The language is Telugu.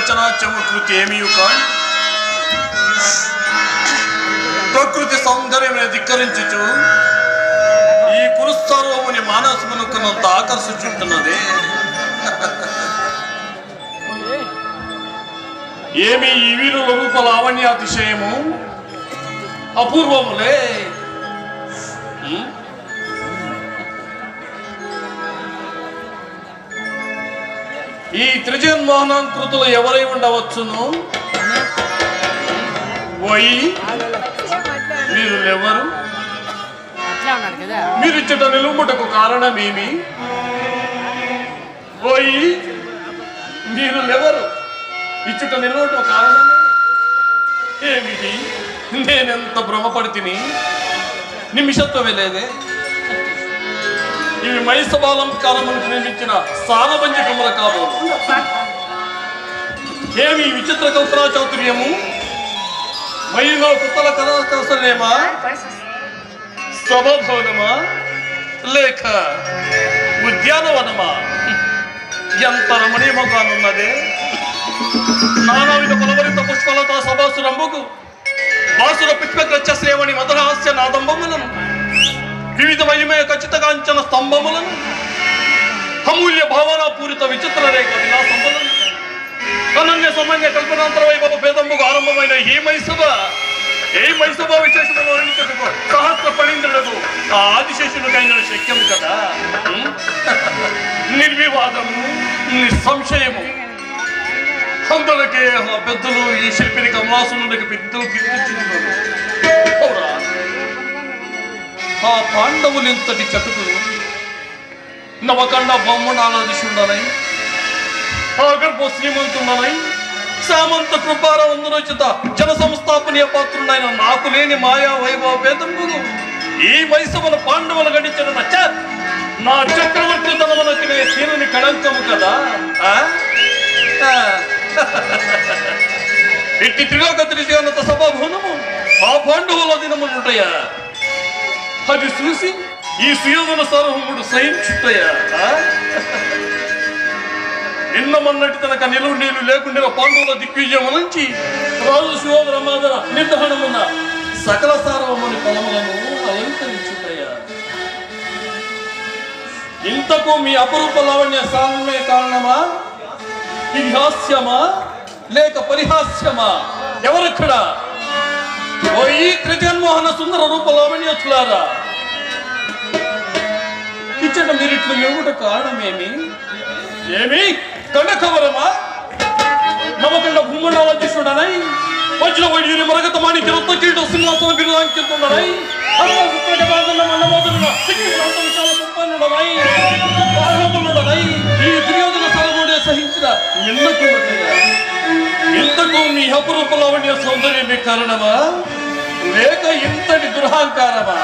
రచనాచము కృతి ఏమీ కాదు. ప్రకృతి సౌందర్యం ధిక్కరించుచు ఈ కురుస్తారోముని మానసమునకున్నంత ఆకర్షించుతున్నదే. ఏమి ఈ వీరుల రూప లావణ్యాతిశయము అపూర్వములే. ఈ త్రిజన్మోహనాకృతులు ఎవరై ఉండవచ్చును? పోయి మీరు ఎవరు? మీరు ఇచ్చట నిలుముటకు కారణమేమి? పోయి మీరు ఎవరు? ఇచ్చుట నిలువటకు కారణమే ఏమిటి? నేనెంత భ్రమపడితిని, నిమిషత్వమే లేదే. ఇవి మైసబాలంకారములకు నిర్మించిన సానభంజకముల కాబోలు. ఏమి విచిత్ర కల్పనా చాతుర్యము? మహిళ పుత్తల కళాకౌశల్యమా? స్వభావనమా లేక ఉద్యానవనమా? ఎంత రమణీయముగానున్నదే. నానావిధ పలవరిత పుష్పలత సభాసురంబుకు బాసుర పిక్రచ్చ శ్రేవణి మధురహాస్య నాదంబములను, వివిధ మహిమయ ఖచ్చితకాంచన స్తంభములను, అమూల్య భావన పూరిత విచిత్ర రేఖ విలాసములను, అనన్య సమన్య కల్పనాంతర వైభవ భేదంబుకు ఆరంభమైన ఈ మైసభ విశేషములు వర్ణించుటకు సహస్ర పణీంద్రులకు ఆ ఆదిశేషునికైన శక్యం కదా. నిర్వివాదము, నిస్సంశయము. అందరికీ ఆ పెద్దలు ఈ శిల్పిని కమలాసునికి పెద్దలు కీర్తించుతున్నారు. ఆ పాండవులు ఇంతటి చతుకులు నవకండ బ్రహ్మణాలదిశుండనై ఆగర్భ శ్రీమంతుడనై సామంత కృపారవందునోచిత జన సంస్థాపనీయ పాత్రుడైన నాకు లేని మాయా వైభవ భేదంబులు ఈ మైసభను పాండవులు గడించిన నా చక్రవర్తి తనమునకి సీనుని కళంకము కదా. ఇట్టి త్రిలోక త్రిజగన్నత సభాభవనము ఆ పాండవుల దినములుంటాయా? అది చూసి ఈ సుయోధన సార్వభౌముడు సహించుటయా? నిన్నమన్నటి తనక నిలువు నీళ్లు లేకుండా పాండవుల దిగ్విజయము నుంచి రాజు సుయోధన మాదర నిర్దహణమున్న సకల సార్వభౌముని పొలములను అలంకరించుటయా? ఇంతకు మీ అపరూప లావణ్య సాధనమే కారణమా? ఇది హాస్యమా లేక పరిహాస్యమా? ఎవరెక్కడ? ఓ ఈ త్రిజన్మోహన సుందర రూప లావణ్యచులారా, ఇచ్చట మీరిట్లు ఎగుట కారణమేమి? ఏమి కండకవరమా? నవకండ భూమండలాధ్యక్షుడనై వచ్చిన వైద్యుని మరగత మాణిక్య రత్న కీట సింహాసన బిరుదాంకితుండనై ఈ దుర్యోధన సారముడే సహించిన ఇంతకు మీ అపరూప లావణ్య సౌందర్యమే కారణమా లేక ఇంతటి దురహంకారమా?